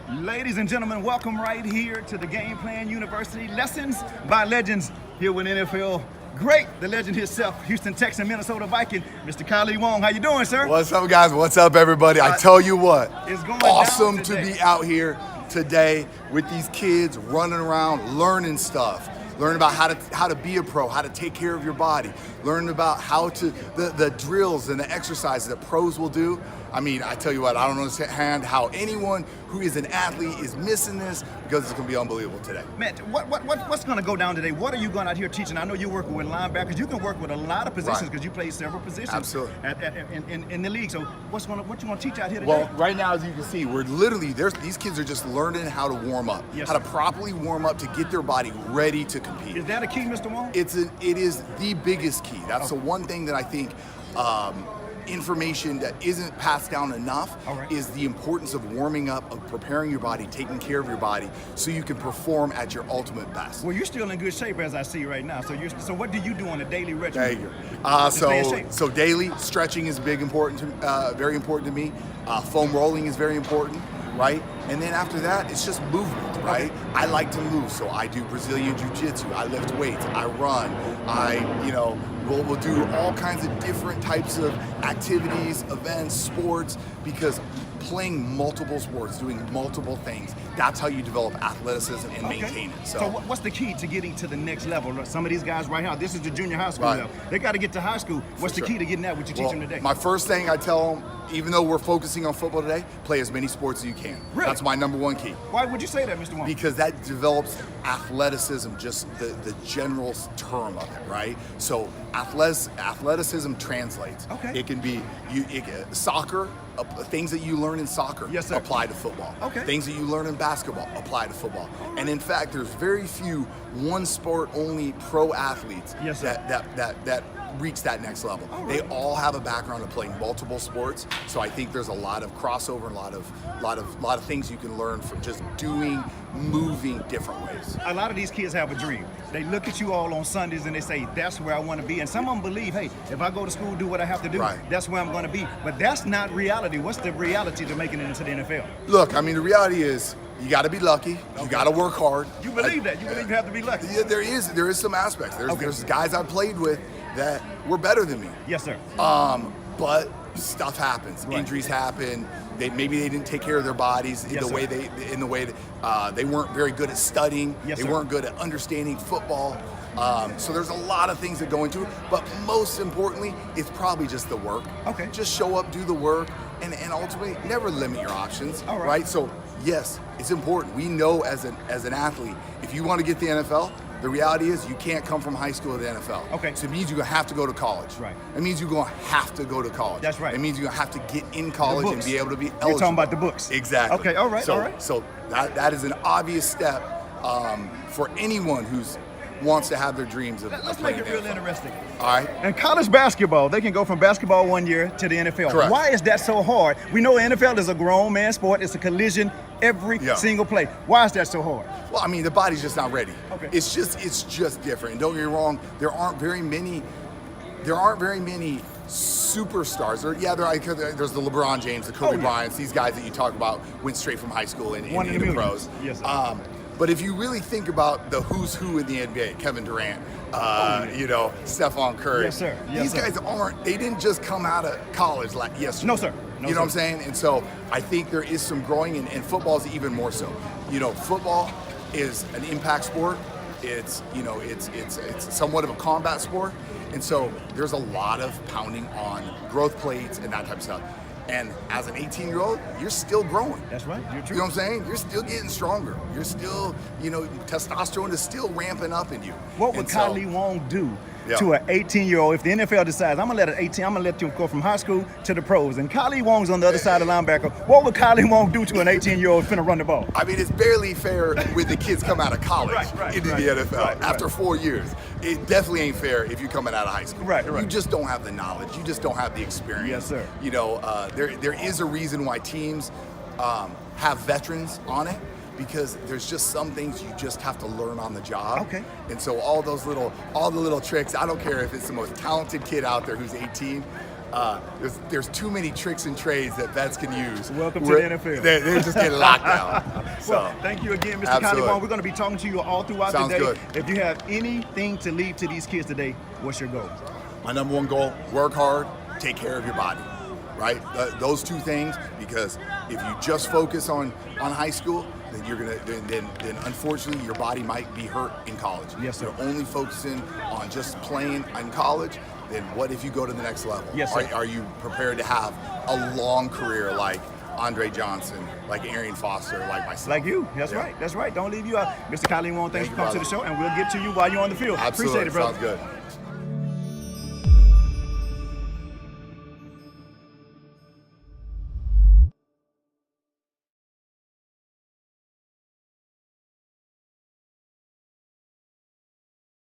Ladies and gentlemen, welcome right here to the Game Plan University. Lessons by Legends here with NFL great, the legend himself, Houston Texan, Minnesota Viking, Mr. Kailee Wong. How you doing, sir? What's up, guys? What's up, everybody? I tell you what, It's going awesome down to today. be out here today with these kids running around, learning stuff. Learn about how to be a pro, how to take care of your body. Learn about how to the drills and the exercises that pros will do. I mean, I tell you what, I don't understand how anyone who is an athlete is missing this, because it's going to be unbelievable today. Man, what's going to go down today? What are you going out here teaching? I know you're working with linebackers. You can work with a lot of positions because you play several positions. Absolutely. In the league. So what you going to teach out here today? Well, right now, as you can see, we're literally, these kids are just learning how to warm up, Yes, how to sir. properly warm up to get their body ready to compete. Is that a key, Mr. Wong? It is the biggest key. That's the one thing that I think information that isn't passed down enough All right. is the importance of warming up, of preparing your body, taking care of your body so you can perform at your ultimate best. Well, you're still in good shape as I see right now. So what do you do on a daily regimen? There you go. To stay in shape? So daily stretching is very important to me. Foam rolling is very important, right? And then after that, it's just movement, right? I like to move, so I do Brazilian Jiu-Jitsu, I lift weights, I run, we'll do all kinds of different types of activities, events, sports, because playing multiple sports, doing multiple things, that's how you develop athleticism and maintain it. So what's the key to getting to the next level? Look, some of these guys right now, this is the junior high school Right. level. They got to get to high school. What's the sure. key to getting that? What you teach them today? My first thing I tell them, even though we're focusing on football today, play as many sports as you can. Really? That's my number one key. Why would you say that, Mr. Wong? Because that develops athleticism, just the general term of it, right? So athleticism translates. Okay. It can be soccer, things that you learn in soccer Yes, sir. apply to football. Okay. Things that you learn in basketball apply to football. And in fact, there's very few one sport only pro athletes Yes, sir. that reach that next level. All They right. all have a background of playing multiple sports, so I think there's a lot of crossover and a lot of things you can learn from just moving different ways. A lot of these kids have a dream. They look at you all on Sundays and they say, that's where I want to be. And some of them believe, hey, if I go to school, do what I have to do, Right. that's where I'm going to be. But that's not reality. What's the reality to making it into the NFL? Look, I mean, the reality is you got to be lucky. You got to work hard. You believe that? You believe you have to be lucky? Yeah, there is some aspects. Okay. There's guys I played with that were better than me. Yes, sir. But stuff happens. Right. Injuries happen. Maybe they didn't take care of their bodies in Yes, the sir. way that they weren't very good at studying. Yes, they sir. weren't good at understanding football. So there's a lot of things that go into it. But most importantly, it's probably just the work. Okay. Just show up, do the work, and ultimately never limit your options. All right. So yes, it's important. We know as an athlete, if you want to get the NFL, the reality is you can't come from high school to the NFL. Okay. So it means you're going to have to go to college. Right. It means you're going to have to go to college. That's right. It means you're going to have to get in college and books. be able to be eligible. You're talking about the books. Exactly. Okay, all right, So, all right. So that is an obvious step for anyone who's wants to have their dreams of Let's playing make it in the real NFL. interesting. All right. In college basketball, they can go from basketball one year to the NFL. Correct. Why is that so hard? We know NFL is a grown man sport. It's a collision every Yeah. single play. Why is that so hard? Well, I mean, the body's just not ready. Okay. It's just different. And don't get me wrong, there aren't very many superstars. There's the LeBron James, the Kobe Oh, yeah. Bryants, these guys that you talk about went straight from high school and One in a into million. pros. Yes, sir. But if you really think about the who's who in the NBA, Kevin Durant, Stephon Curry, Yes, sir. Yes, these sir. guys they didn't just come out of college like yesterday. No, sir. No, you know what I'm sir. saying? And so I think there is some growing, and football is even more so. Football is an impact sport. It's somewhat of a combat sport, and so there's a lot of pounding on growth plates and that type of stuff. And as an 18-year-old, you're still growing. That's right. You're true. You know what I'm saying? You're still getting stronger. You're still, testosterone is still ramping up in you. What would And so- Kailee Wong do Yeah. to an 18-year-old if the NFL decides I'm gonna let you go from high school to the pros? And Kailee Wong's on the other side of the linebacker. What would Kailee Wong do to an 18-year-old finna run the ball? I mean, it's barely fair with the kids come out of college Right, into right, the NFL right. after 4 years. It definitely ain't fair if you're coming out of high school. Right. You just don't have the knowledge. You just don't have the experience. Yes, sir. There is a reason why teams have veterans on it, because there's just some things you just have to learn on the job. Okay. And so all the little tricks, I don't care if it's the most talented kid out there who's 18, there's too many tricks and trades that vets can use. Welcome to the NFL. They're just getting locked down. So, thank you again, Mr. Kailee absolutely. Wong. We're going to be talking to you all throughout Sounds the day. good. If you have anything to leave to these kids today, what's your goal? My number one goal: work hard, take care of your body. Right? Those two things, because if you just focus on high school, then you're gonna then unfortunately your body might be hurt in college. Yes, sir. If you're only focusing on just playing in college, then what if you go to the next level? Yes, sir. Are you prepared to have a long career like Andre Johnson, like Arian Foster, like myself? Like you. That's Yeah. right. That's right. Don't leave you out. Mr. Kailee Wong, thanks Thank for you, coming to the brother. show, and we'll get to you while you're on the field. Absolutely. Appreciate it, brother. Sounds good.